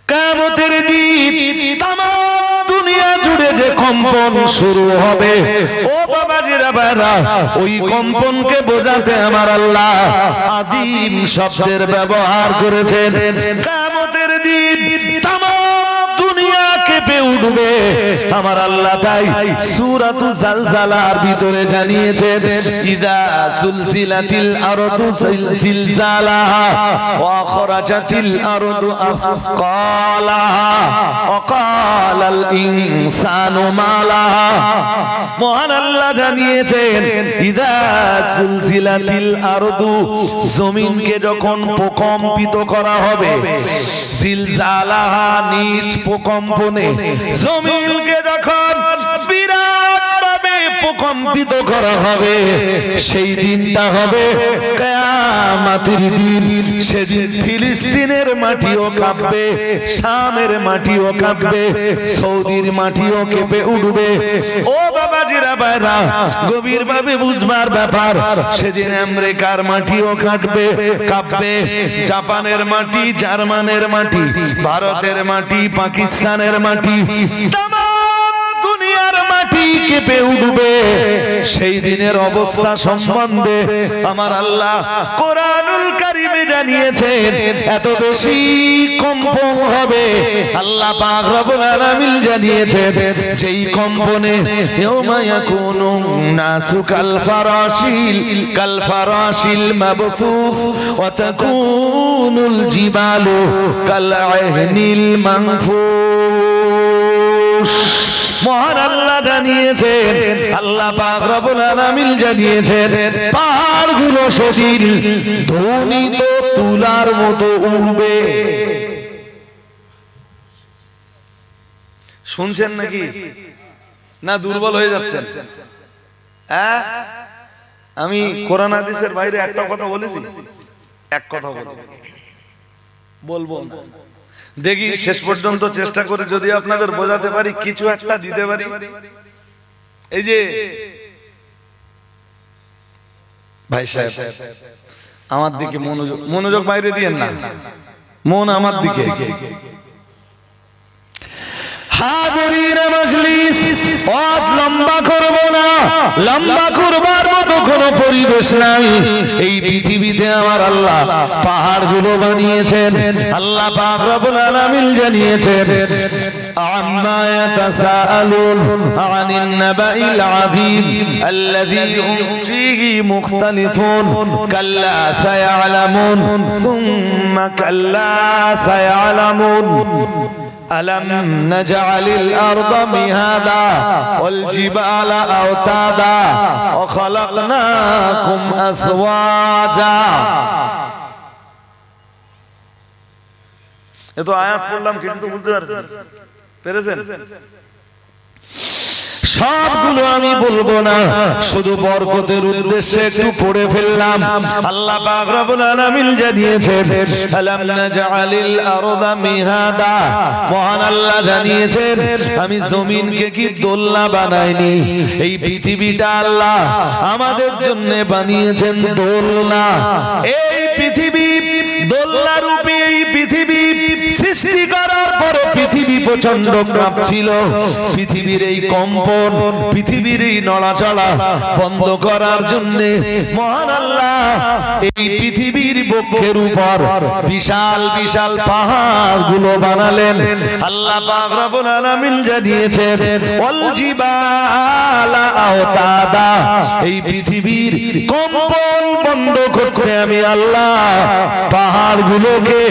কিয়ামতের দিন তাম দুনিয়া জুড়ে যে কম্পন শুরু হবে, ও বাবাজিরা ভাইরা, ওই কম্পনকে বোঝাতে আমার আল্লাহ আদিম শব্দের ব্যবহার করেছেন। কিয়ামতের দিন তাম দুনিয়া কেঁপে উঠবে আমার আল্লাহ তাই সূরাতুল জালজালার ভিতরে জানিয়েছেন, ইদা সুলসিলাতিল আরদু জিলজালাহা ওয়া আখরাজাতিল আরদু আফকালাহা ওয়া ক্বালাল ইনসানু মা লাহা। মহান আল্লাহ জানিয়েছেন, ইদা সুলসিলাতিল আরদু, জমিনকে যখন প্রকম্পিত করা হবে, জিলজালাহা, নিজ প্রকম্পনে জমিনকে যখন বিরাট ভাবে প্রকম্পিত করা হবে, সেই দিনটা হবে কিয়ামতের দিন। সেদিন ফিলিস্তিনের মাটিও কাঁপবে, শামের মাটিও কাঁপবে, সৌদির মাটিও কেঁপে উঠবে। ও বাবাজিরা ভাইরা, গভীর ভাবে বুঝবার ব্যাপার, সেদিন আমেরিকার মাটিও কাঁপবে, জাপানের মাটি, জার্মানের মাটি, ভারতের মাটি, পাকিস্তানের মাটি, দুনিয়ার মাটি কেঁপে উঠবে। সেই দিনের অবস্থা সম্বন্ধে আমার আল্লাহ কোরআনুল কারীমে জানিয়েছেন, এত বেশি কম্পন হবে। আল্লাহ পাক রব্বুল আলামিন জানিয়েছেন, যেই কম্পনে ইয়াউমা ইয়াকুনু নাসু কাল ফারাশিল মাবথুস ওয়া তাকুনুল জিবালু কাল আহনিল মানফুস। মহান আল্লাহ জানিয়েছেন, আল্লাহ পাক রব্বুল আলামিন জানিয়েছেন, পাহাড়গুলো সেদিন ধ্বনিত তুলার মতো উড়বে। শুনছেন নাকি না দুর্বল হয়ে যাচ্ছেন? হ্যাঁ, আমি কোরআন হাদিসের বাইরে একটা কথা বলেছি, এক কথা বলবো না। দেখি শেষ পর্যন্ত চেষ্টা করে যদি আপনাদের বোঝাতে পারি, কিছু একটা দিতে পারি। এই যে ভাই সাহেব, আমার দিকে মনোযোগ বাইরে দিয়েন না, মন আমার দিকে। হাজিরিন মজলিস, আজ লম্বা করব না, লম্বা করবার মতো কোনো পরিবেশ নাই। এই পৃথিবীতে আমার আল্লাহ পাহাড়গুলো বানিয়েছেন। আল্লাহ পাক রব্বুল আলামিন জানিয়েছেন, আম্মা ইয়াতাসাআলুন আনিন নাবাইল আযীম আল্লাযী হুম ফীহি মুখতালিফুন কাল্লা সায়ালামুন সুম্মা কাল্লা সায়ালামুন ألم نجعل الأرض مهادا والجبال أوتادا وخلقناكم أزواجا। এ তো আয়াত পড়লাম কিন্তু বুঝতে পেরেছেন? সবগুলো আমি বলবো না, শুধু বরকতের উদ্দেশ্যে একটু পড়ে ফেললাম। আল্লাহ পাক রব্বুল আলামিন জানিয়েছেন, আলাম নাজআলিল আরদা মিহাদা, মহান আল্লাহ জানিয়েছেন, আমি জমিনকে কি দোলনা বানাইনি? এই পৃথিবীটা আল্লাহ আমাদের জন্য বানিয়েছেন দোলনা। এই পৃথিবী দোলনা রূপে, এই পৃথিবী সৃষ্টি করার পরে পৃথিবী প্রচন্ড কাঁপছিল। পৃথিবীর এই কম্পন, পৃথিবীর এই নড়াচড়া বন্ধ করার জন্য মহান আল্লাহ এই পৃথিবীর বক্ষের উপর বিশাল বিশাল পাহাড়গুলো বানালেন। আল্লাহ পাক রব্বুল আলামিন জানিয়েছেন, ওয়াল জিবালা আওতাদা, এই পৃথিবীর কম্পন বন্ধ করতে আমি আল্লাহ পাহাড়গুলোকে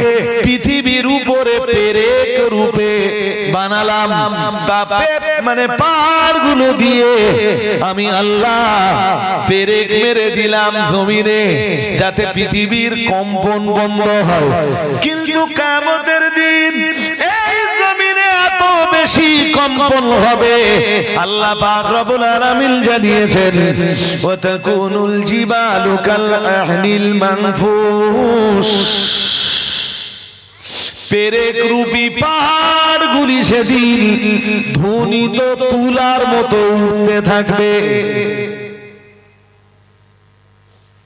পৃথিবীর উপরে পেরেক রূপে বানালাম। মানে পাহাড়গুলো দিয়ে আমি আল্লাহ পেরেক মেরে দিলাম জমিনে, যাতে পৃথিবীর কম্পন বন্ধ হয়। কিন্তু কিয়ামতের দিন এই জমিনে এত বেশি কম্পন হবে, আল্লাহ পাক রব্বুল আলামিন জানিয়েছেন, ওয়া তাকুনুল জিবালু কাল আহনিল মানফুস, পেরেক রূপী পাহাড়গুলি সেদিন ধ্বনিত তুলার মতো উঠতে থাকবে।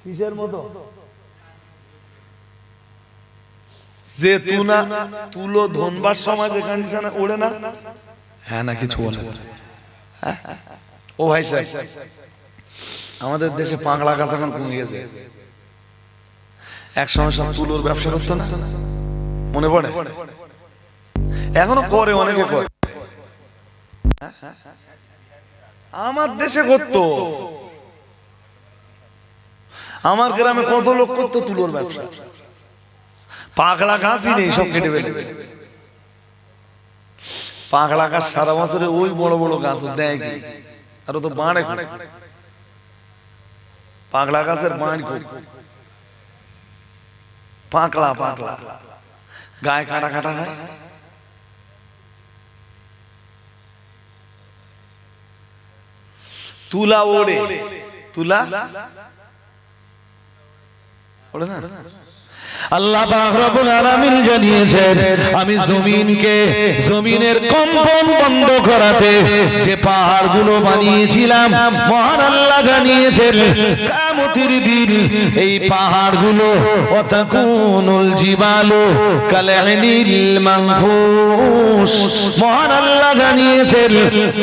কিসের মতো? যে তুলো ধনবার সময় যে কন্ডিশনে ওড়ে না, হ্যাঁ না কিছু বলে ও ভাই সাহেব, আমাদের দেশে পাগলা গাছ এখন কমে গেছে। এক সময় সব তুলোর ব্যবসা করতো না, মনে পড়ে? এখনো করে, অনেকে করে। আমার দেশে করতো, আমার গ্রামে কত লোক করতো তুলোর ব্যবসা। পাগলা গাছই নেই, সব কেটে ফেলে। পাগলা গাছ সারা বছরে ওই বড় বড় গাছ দেয় কি, আর তো বাড়ে। পাগলা গাছের বাড়ি খুব পাগলা পাগলা, গায়ে কাটা কাটা হয়। তুলা ওড়ে, তুলা ওড়ে না। আল্লাহ পাক রব্বুল আলামিন জানিয়েছেন, আমি জমিনের কম্পন বন্ধ করাতে যে পাহাড়গুলো বানিয়েছিলাম, মহান আল্লাহ জানিয়েছেন কিয়ামতের দিন এই পাহাড়গুলো ওয়াতাকুনুল জিবালু কালআনিল মানফুস। মহান আল্লাহ জানিয়েছেন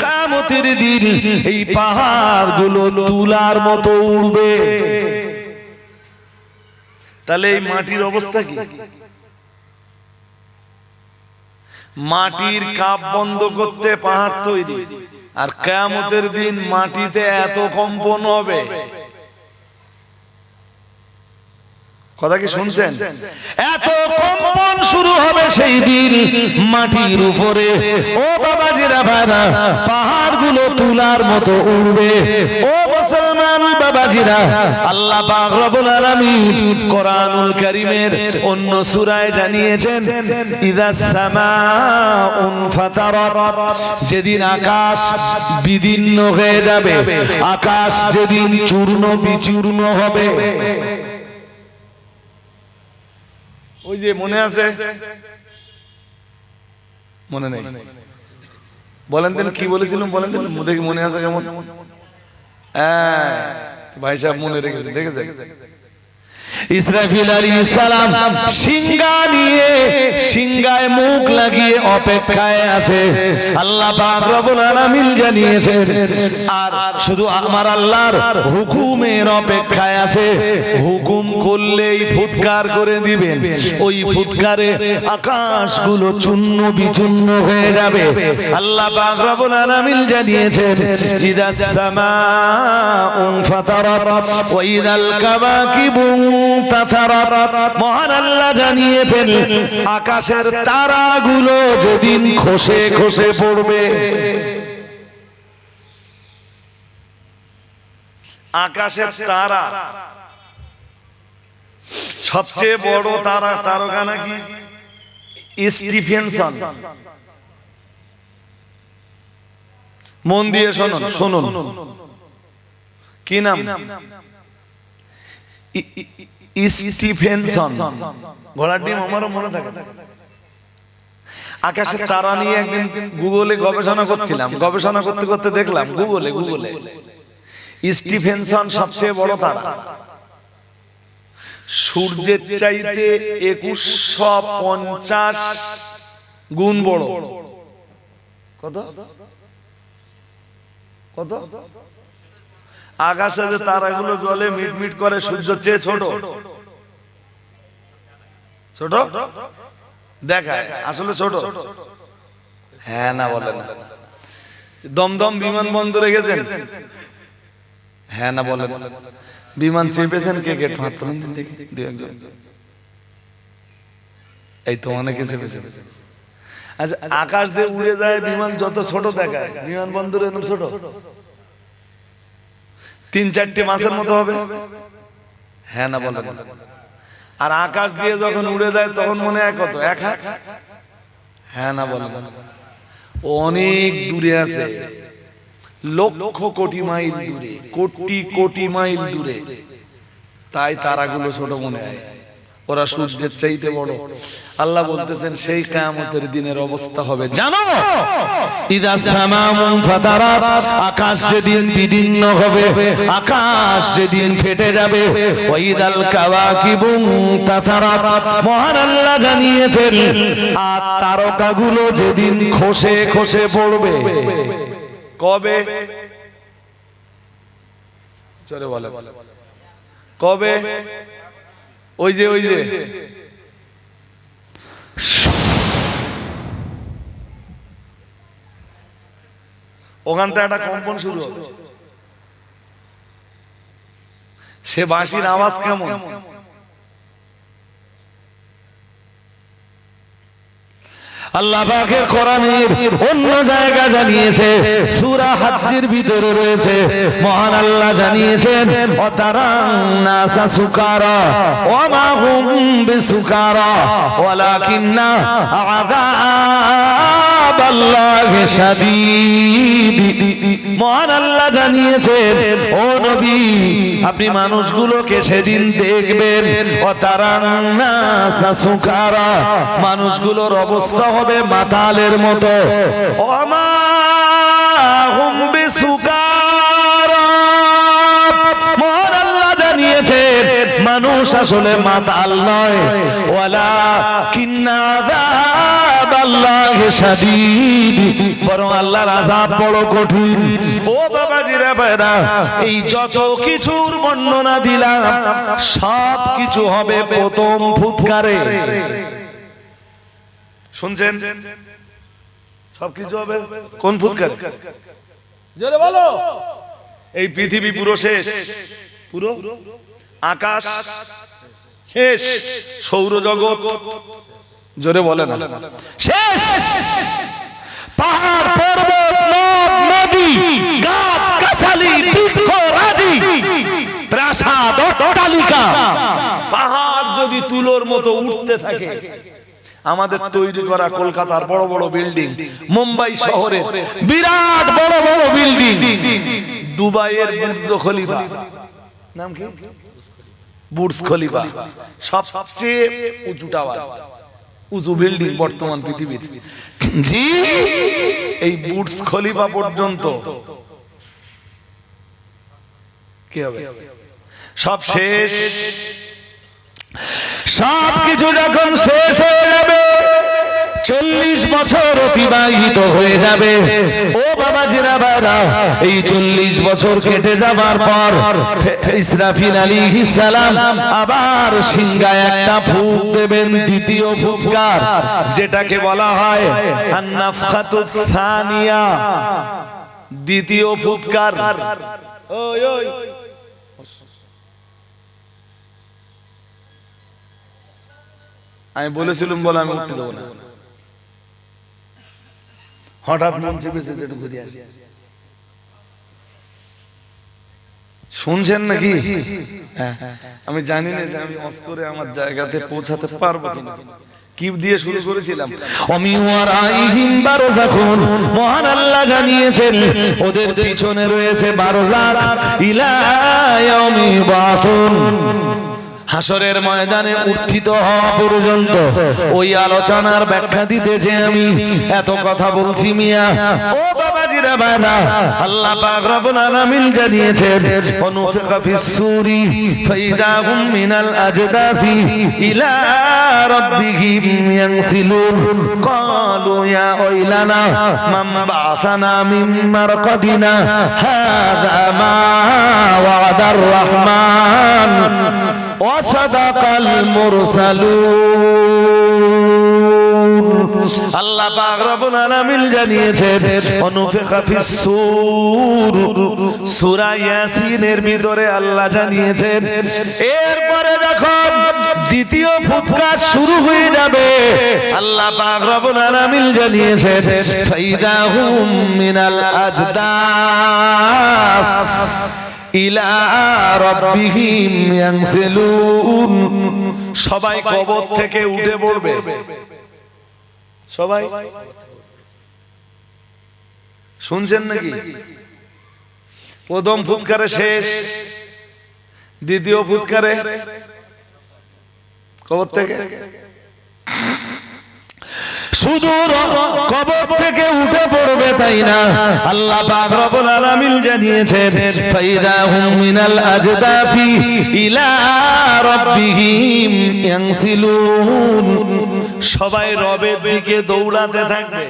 কিয়ামতের দিন এই পাহাড়গুলো তুলার মতো উড়বে। তাহলে এই মাটির অবস্থা কি? মাটির কাপ বন্ধ করতে পাহাড় তৈরি, আর কিয়ামতের দিন মাটিতে এত কম্পন হবে। কথা কি শুনছেন? এত কম্পন শুরু হবে সেই দিন মাটির উপরে। ও বাবাজিরা ভাইরা, পাহাড়গুলো তুলার মতো উড়বে। ও মুসলমান বাবাজিরা, আল্লাহ পাক রব্বুল আলামিন কোরআনুল কারীমের অন্য সূরায় জানিয়েছেন, ইযাস সামাউন ফাতারাত, যেদিন আকাশ বিদীর্ণ হয়ে যাবে, আকাশ যেদিন চূর্ণ বিচূর্ণ হবে। ওই যে মনে আছে, মনে নেই, বলেন দিন কি বলেছিলাম, বলেন দিন দেখি মনে আছে কেমন? হ্যাঁ ভাই সাহেব মনে রেখেছে, দেখেছে? ইসরাফিল আলাইহিস সালাম সিংহা নিয়ে, সিংহায় মুখ লাগিয়ে অপেক্ষায় আছে। আল্লাহ পাক রব্বুল আলামিন জানিয়েছেন, আর শুধু আমার আল্লাহর হুকুমের অপেক্ষায় আছে। হুকুম করলেই ফুৎকার করে দিবেন, ওই ফুৎকারে আকাশগুলো চূর্ণ বিচূর্ণ হয়ে যাবে। আল্লাহ পাক রব্বুল আলামিন জানিয়েছেন, ইযাস সামাউন ফাতারাত ওয়া ইযাল কাওয়াকিবু তাতারাত। মহান আল্লাহ জানিয়েছেন, আকাশের তারাগুলো যেদিন খসে খসে পড়বে। আকাশের তারা, সবচেয়ে বড় তারা, তারকা নাকি স্টিফেনসন। মন দিয়ে শুনুন, শুনুন কি নাম? স্টিফেনসন। ঘোড়ার ডিম আমারও মনে থাকে। আকাশের তারা নিয়ে একদিন গুগলে গবেষণা করছিলাম, গবেষণা করতে করতে দেখলাম গুগলে স্টিফেনসন সবচেয়ে বড় তারা, সূর্যের চাইতে 2150 গুণ বড়। কত কত? আকাশে যে তারাগুলো জ্বলে মিটমিট করে, সূর্যের চেয়ে ছোট ছোট দেখায়, আসলে ছোট। হ্যাঁ না বলে না? দমদম বিমানবন্দরে গেছেন? হ্যাঁ না বলে না? বিমান চেপেছেন কে? গেট মাত্র দেখি দুই একজন, এই তো অনেকে চেপেছেন। আচ্ছা, আকাশ দিয়ে উড়ে যায় বিমান, যত ছোট দেখায়, বিমানবন্দরে এরকম ছোট? 3-4টে মাছের মতো হবে। হ্যাঁ না বলে? আর আকাশ দিয়ে যখন উড়ে যায় তখন মনে হয় কত? 1 হাত। হ্যাঁ না বলে? অনেক দূরে আছে, লক্ষ কোটি মাইল দূরে, কোটি কোটি মাইল দূরে, তাই তারাগুলো ছোট মনে হয়। ওরা সূর্যের চাইতে বড়। আল্লাহ বলতেছেন সেই কিয়ামতের দিনের অবস্থা হবে জানো, ইদা সামাউন ফাতারাত, আকাশ যেদিন বিদীর্ণ হবে, আকাশ যেদিন ফেটে যাবে, ওয়াইদাল কাওয়াকিবু তাতারাত, মহান আল্লাহ জানিয়েছেন আর তারকাগুলো যেদিন খসে খসে পড়বে। কবে? চলে বলে কবে? ওই যে ওখান থেকে একটা কম্পন শুরু হবে। সে বাঁশির আওয়াজ কেমন? আল্লাহ পাকের কোরআনের অন্য জায়গা জানিয়েছে, সূরা হাজ্জের ভিতরে রয়েছে, মহান আল্লাহ জানিয়েছেন অতারান নাসা সুকারা ওয়া মা হুম বিসুকারা ওয়ালাকিন্না আযাবাল্লাহি শাদীদ। মহান আল্লাহ জানিয়েছেন ও নবী আপনি মানুষগুলোকে সেদিন দেখবেন অতারান নাসা সুকারা, মানুষগুলোর অবস্থা হবে মাতালের মতো। ওমা হুম বিসুকারা, মহান আল্লাহ জানিয়েছেন মানুষ আসলে মাতাল নয়, ওয়ালাকিন্না আযাবাল্লাহি শাদীদ, বরং আল্লাহর আযাব বড় কঠিন। ও বাবাজিরা ভাইরা, এই যত কিছুর বর্ণনা দিলাম সব কিছু হবে প্রথম ফুৎকারে। শুনছেন? সবকিছু হবে কোন ফুৎকার? জোরে বলো। এই পৃথিবী পুরো শেষ, পুরো আকাশ শেষ, সৌরজগৎ জোরে বলে না শেষ, পাহাড় পর্বত নদ নদী গাছ গাছালি বৃক্ষ রাজি প্রাসাদ অট্টালিকা, পাহাড় যদি তুলোর মতো উঠতে থাকে, আমাদের তৈরি করা কলকাতার বড় বড় বিল্ডিং, মুম্বাই শহরে বিরাট বড় বড় বিল্ডিং, দুবাইয়ের বুর্জ খলিফা, নাম কি? বুর্জ খলিফা, সবচেয়ে উঁচু টাওয়ার, উঁচু বিল্ডিং বর্তমান পৃথিবীর। জি, এই বুর্জ খলিফা পর্যন্ত কি হবে? সব শেষ। সব কিছু যখন শেষ হয়ে যাবে, 40 বছর অতিবাহিত হয়ে যাবে। ও বাবা জিরাবারা, এই 40 বছর কেটে যাবার পর ইসরাফিল আলাইহিস সালাম আবার সিংহায় একটা ফুঁক দেবেন, দ্বিতীয় ফুৎকার, যেটাকে বলা হয় আন-নাফখাতুস সানিয়া, দ্বিতীয় ফুৎকার। ওই ওই আমি বলেছিলাম বলে আমি উঠতে দেবো না, হঠাৎ মন চেপেছে একটু ঘুরে আসি। শুনছেন নাকি? আমি জানি না যে আমি অস্করে আমার জায়গাতে পৌঁছাতে পারবো কিনা। কি দিয়ে শুরু করেছিলাম? অমিওয়ারাইহিম বারযাখুন, মহান আল্লাহ জানিয়েছেন ওদের পিছনে রয়েছে বারযাখ ইলা ইয়াউমি বাতুন, হাসরের ময়দানে উত্থিত হওয়া পর্যন্ত। ওই আলোচনার ব্যাখ্যা দিতে যে আমি এত কথা বলছি মিয়া, ও বাবাজিরা বাবা, আল্লাহ পাক রব্বুল আলামিন জানিয়েছেন অনুফিকা ফিস সূরি ফাইদা হুম মিনাল আজদাফি ইলা রাব্বিহিম ইয়ানসিলুন ক্বালু ইয়া ওয়াইলানা মান বা'আসানা মিন মারকাদিনা হাযা মা ওয়া'দার রাহমান ওয়াসাদাকাল মুরসালুন। আল্লাহ পাক রব্বুল আলামিন জানিয়েছেন অনুফিকা ফিস সূর, সূরা ইয়াসিনের ভিতরে আল্লাহ জানিয়েছেন এরপরে যখন দ্বিতীয় ফুৎকার শুরু হয়ে যাবে, আল্লাহ পাক রব্বুল আলামিন জানিয়েছেন ফাইদা হুম মিনাল আজদাফ ইলা রাব্বিহিম ইয়ানসিলুন, সবাই কবর থেকে উঠে পড়বে। সবাই শুনছেন নাকি? প্রথম ফুৎকারে শেষ, দ্বিতীয় ফুৎকারে কবর থেকে শুধু কবর থেকে উঠে পড়বে তাই না, আল্লাহ পাক রব্বুল আলামিন জানিয়েছেন ফাইদাহুম মিনাল আজদাফি ইলা রাব্বিহিম ইয়ানসিলুন, সবাই রবের দিকে দৌড়াতে থাকবে।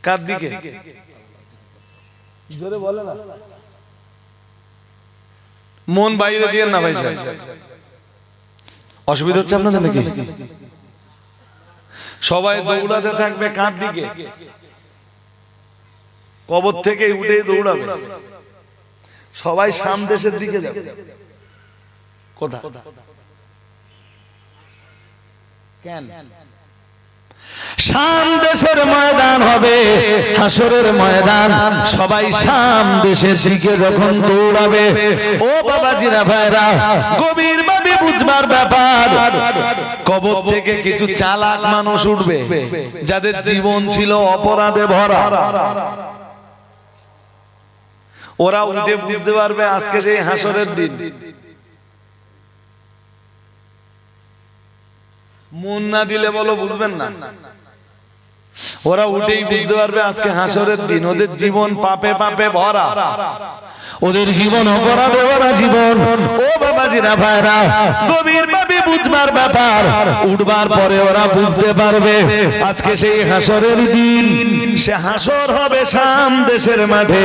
কার দিকে? জোরে বলে না, মন বাইরে দিয়ে না ভাই সাহেব। অসুবিধা হচ্ছে আপনাদের নাকি? সবাই দৌড়াতে থাকবে কার দিকে? কবর থেকে উঠে দৌড়াবে, সবাই শাম দেশের দিকে যাবে। কোথা? কেন? শাম দেশের ময়দান হবে, হাসরের ময়দান। সবাই শাম দেশের দিকে যখন দৌড়াবে, ও বাবাজিরা ভাইরা, গভীর ভাবে বুঝবার ব্যাপার, কবর থেকে কিছু চালাক মানুষ উঠবে যাদের জীবন ছিল অপরাধে ভরা। ওরা উঠে বুঝতে পারবে আজকে সেই হাসরের দিন। মন না দিলে বলো বুঝবেন না। ওরা উঠেই বুঝতে পারবে আজকে হাসরের দিন। ওদের জীবন পাপে পাপে ভরা, ওদের জীবন অপরাধে ভরা জীবন। ও বাবাজিরা ভাইরা, গভীর ভাবে বুঝবার ব্যাপার। উঠবার পরে ওরা বুঝতে পারবে আজকে সেই হাসরের দিন। সে হাসর হবে শাম দেশের মাঠে,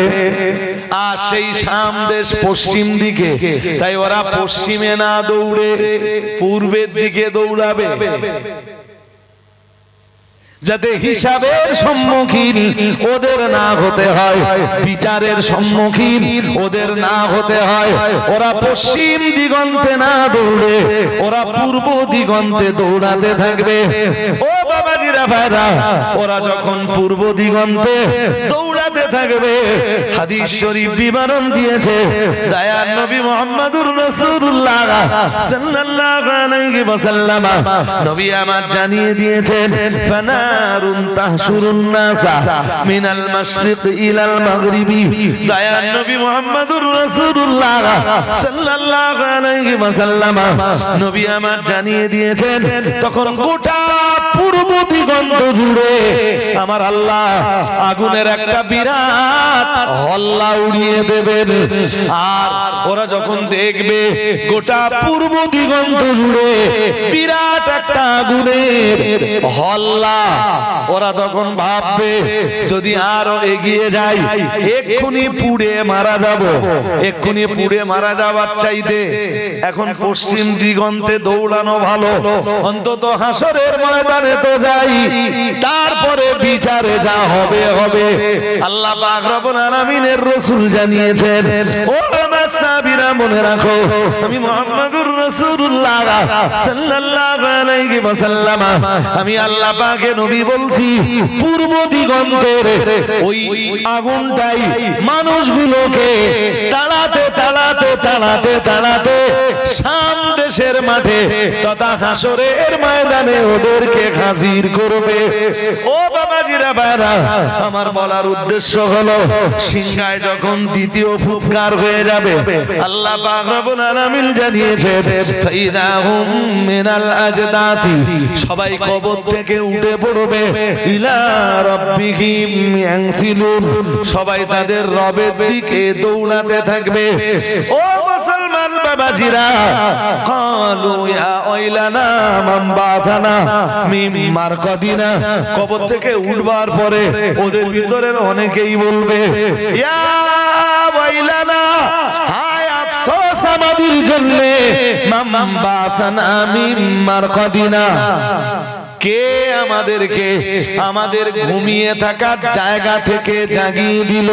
আর সেই শাম দেশ পশ্চিম দিকে। তাই ওরা পশ্চিমে না দৌড়ে পূর্বের দিকে দৌড়াবে, যাতে হিসাবের সম্মুখীন ওদের না হতে হয়, বিচারের সম্মুখীন ওদের না হতে হয়। ওরা পশ্চিম দিগন্তে না দৌড়ে ওরা পূর্ব দিগন্তে দৌড়াতে থাকবে। ও বাবাজিরা ভাইরা, ওরা যখন পূর্ব দিগন্তে দৌড়াতে থাকবে, হাদিস শরীফ বিবরণ দিয়েছে দয়ার নবী মুহাম্মদুর রাসূলুল্লাহ সাল্লাল্লাহু আলাইহি ওয়াসাল্লাম, নবী আমার জানিয়ে দিয়েছেন ফানারুন তাহশুরুন নাসা মিনাল মাশরিক ইলাল মাগরিবি। দয়ার নবী মুহাম্মদুর রাসূলুল্লাহ সাল্লাল্লাহু আলাইহি ওয়াসাল্লাম, নবী আমার জানিয়ে দিয়েছেন তখন গোটা পূর্ব দিগন্ত জুড়ে আমার আল্লাহ আগুনের একটা বিরাট হল্লা উড়িয়ে দেবেন। আর ওরা যখন দেখবে গোটা পূর্ব দিগন্ত জুড়ে বিরাট একটা আগুনের হল্লা, ওরা তখন ভাববে যদি আরো এগিয়ে যাই এক্ষুনি পুড়ে মারা যাব। এক্ষুনি পুড়ে মারা যাবার চাইতে এখন পশ্চিম দিগন্তে দৌড়ানো ভালো। অন্তত হাসরের ময়দানে তো যাই, তারপরে বিচারে যা হবে হবে। আল্লাহ পাক রব্বুল আলামিনের রাসূল জানিয়েছেন, ও আমার সাহাবীরা মনে রাখো, আমি মুহাম্মদুর রাসূলুল্লাহ সাল্লাল্লাহু আলাইহি ওয়াসাল্লাম, আমি আল্লাহ পাকের নবী বলছি, পূর্ব দিগন্তের ওই আগুনটাই মানুষগুলোকে তাড়াতে তাড়াতে তাড়াতে তাড়াতে শাম দেশের মাঠে তথা হাসরের ময়দানে ওদেরকে হাজির করবে। ও বাবাজিরা ভাইরা, আমার বলার উদ্দেশ্য হলো সিংহায় যখন দ্বিতীয় ফুৎকার হয়ে যাবে, আল্লাহ পাক রব্বুল আলামিন জানিয়েছেন ফাইদাহুম মিনাল আজদাতি, সবাই কবর থেকে উঠে পড়বে ইলা রাব্বিহিম ইয়ানসিলুন, সবাই তাদের রবের দিকে দৌড়াতে থাকবে। ও মুসলমান বাবাজিরা, কালু ইয়া ওয়াইলানা মান বাথানা মিন মারকাদিনা, কবর থেকে উঠবার পরে ওদের ভিতরের অনেকেই বলবে ইয়া ওয়াইলানা, হায় আফসোস আমাদের জন্য, মান বাথানা মিন মারকাদিনা, কে আমাদেরকে আমাদের ঘুমিয়ে থাকার জায়গা থেকে জাগিয়ে দিল।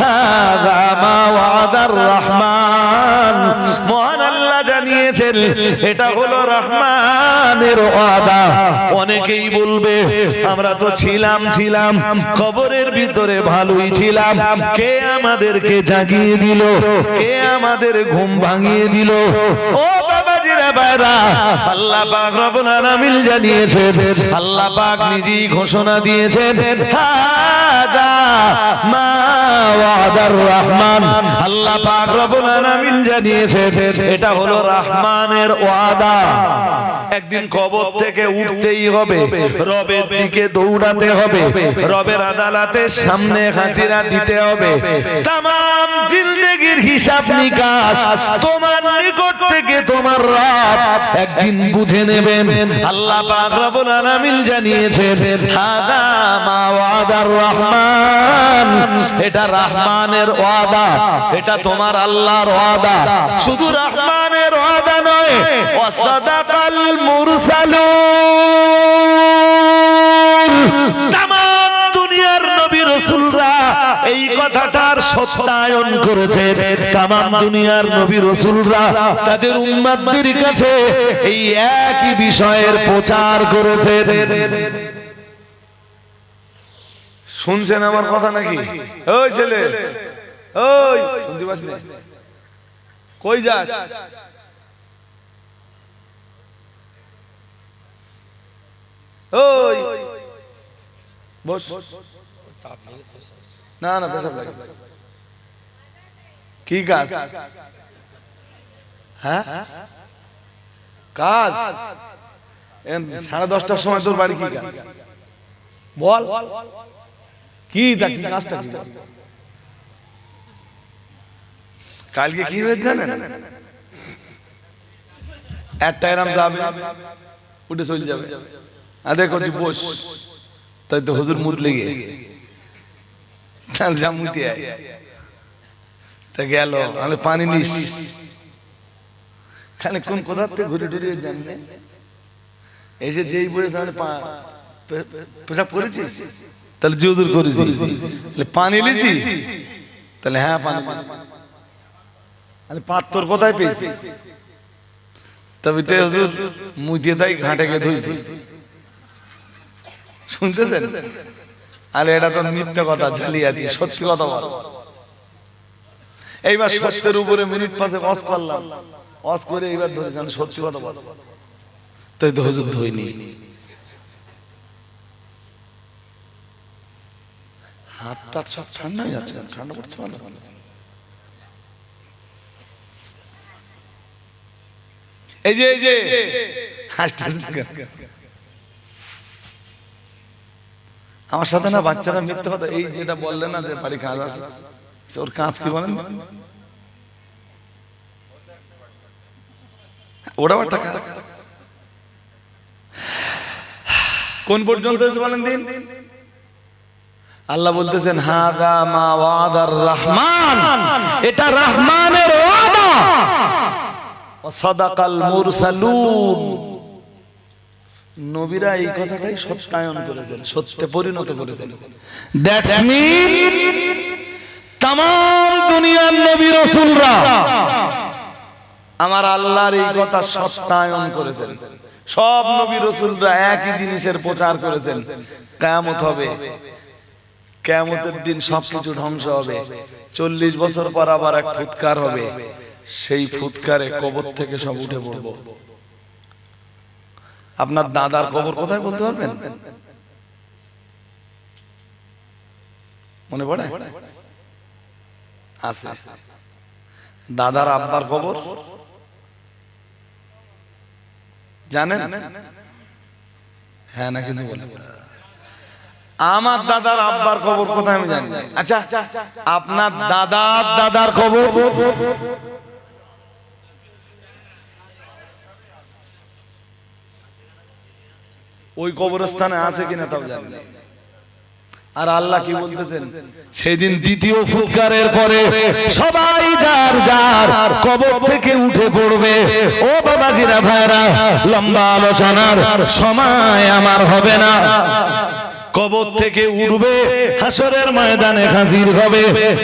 হাযা মা ওয়াদার রহমান, মহান আল্লাহ জানিয়েছেন এটা হলো রহমানের ওয়াদা। অনেকেই বলবে আমরা তো ছিলাম কবরের ভিতরে ভালোই ছিলাম, কে আমাদেরকে জাগিয়ে দিল, কে আমাদের ঘুম ভাঙিয়ে দিল। ও বাবাজিরা ভাইরা, আল্লাহ পাক রব্বুল আলামিন জানিয়েছেন, আল্লাহ পাক নিজেই ঘোষণা দিয়েছেন, হাদা মা ওয়াদার রহমান। আল্লাহ পাক রব্বুল আলামিন জানিয়েছেন এটা হলো রহমানের ওয়াদা। একদিন কবর থেকে উঠতেই হবে, রবের দিকে দৌড়াতে হবে, রবের আদালতের সামনে হাজিরা দিতে হবে। তামাম জিন্দেগির হিসাব নিকাশ তোমার নিকট থেকে তোমার রব একদিন বুঝে নেবেন। আল্লাহ পাক রব্বুল আলামিন জানিয়েছেন, হাদা মা ওয়াদার রহমান, এটা রহমানের ওয়াদা, এটা তোমার আল্লাহর ওয়াদা। শুধু রহমানের ওয়াদা নয়, ওয়াসাদাকাল মুরসালুন, তামাম দুনিয়ার নবী রাসূলরা এই কথাটার সত্যায়ন করেছে। তামাম দুনিয়ার নবী রাসূলরা তাদের উম্মতদের কাছে এই একই বিষয়ের প্রচার করেছে। শুনছেন আমার কথা নাকি? ওই ছেলে, ওই শুনতে পাস না? কই যাস? ওই বস। না না, পেশাব লাগে। কি কাজ? হ্যাঁ, কাজ 10:30টার সময় তোর বাড়ি কি কাজ বল? কি দেখি কাজটা কি? কালকে কি হয়েছে জানেন? একটা এরম যাবে, উঠে চলে যাবে, আদে করছি বস, তাই তো হুজুর মুদ লেগে যা মুতি আয়, তা গেল আমি পানি নিস, খানে কোন কোথা থেকে ঘুরে ঘুরে জানলে এসে যেই বলেছে আমি পেশাব করেছিস, তাহলে জি হুজুর করেছি, পানি লিছি, তাহলে হ্যাঁ পানি, পাত্তর কোথায় পেয়েছি, তবে তো হুজুর মুতিয়ে তাই ঘাটে গিয়ে ধুইছি। শুনতেছেন? আরে এটা তো মিথ্যা কথা, জালিয়াতি। সত্যি কথা বল। এইবার সত্যের উপরে মিনিট 5 ওয়াজ করলাম, ওয়াজ করে এইবার ধরে যান সত্যি কথা বল, তাই তো হুজুর ধুইনি। হাতটা সব ঠান্ডা হয়ে যাচ্ছে, ঠান্ডা পড়ছে ভালো। এই যে আমার সাথে না বাচ্চারা মিথ্যে কথা, এই যেটা বললেন না যে বাড়ি কাজ আছে, ওর কাজ কি বলেন? ওটাও একটা কাজ। কোন পর্যন্ত বলেন দিন? আল্লাহ বলতেছেন, হাদা মা ওয়াদার রহমান, এটা রহমানের ওয়াদা। সাদাকাল মুরসালুন, নবীরা এই কথাটাই সত্যায়ন করেছেন, সত্যে পরিণত করেছেন। দ্যাটস মিন তামাম দুনিয়ার নবী রাসূলরা আমার আল্লাহর এই কথা সত্যায়ন করেছেন। সব নবী রাসূলরা একই জিনিসের প্রচার করেছেন, কিয়ামত হবে, কিয়ামতের দিন সবকিছু ধ্বংস হবে, 40 বছর পর আবার এক ফুৎকার হবে, সেই ফুৎকারে কবর থেকে সব উঠে পড়ব। আপনার দাদার কবর কোথায় বলতে পারবেন? মনে পড়ে? আছে। দাদার আব্বার কবর জানেন? হ্যাঁ না কিছু বলে? আমার দাদার আব্বার কবর কোথায় আমি জানি না। আচ্ছা, আপনার দাদার কবর ওই কবরস্থানে আছে কিনা তাও জানি না। আর আল্লাহ কি বলতেছেন? সেদিন দ্বিতীয় ফুৎকারের পরে সবাই যার যার কবর থেকে উঠে পড়বে। ও বাবাজিরা ভাইরা, লম্বা আলোচনার সময় আমার হবে না। কবর থেকে উঠবে, হাসরের ময়দানে হাজির হবে,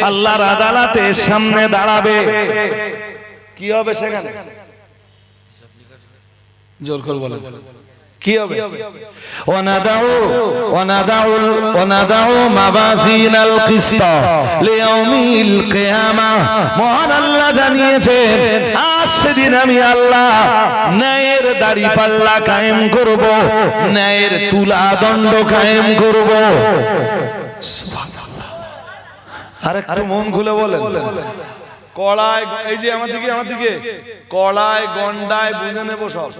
আল্লাহর আদালতের সামনে দাঁড়াবে। কি হবে সেখানে? জোর করে বলেন। কি হবে? ওয়ানাদাউ মাবাজিনাল কিসত লিয়াউমিল কিয়ামাহ। মহান আল্লাহ জানিয়েছেন আজ সেদিন আমি আল্লাহ ন্যায়ের দাড়িপাল্লা কায়েম করব, ন্যায়ের তুলা দণ্ড কায়েম করব। সুবহানাল্লাহ। আর একটু মন খুলে বলেন, কড়ায়, এই যে আমার দিকে কড়ায় গন্ডায় বুঝে নেবো সব।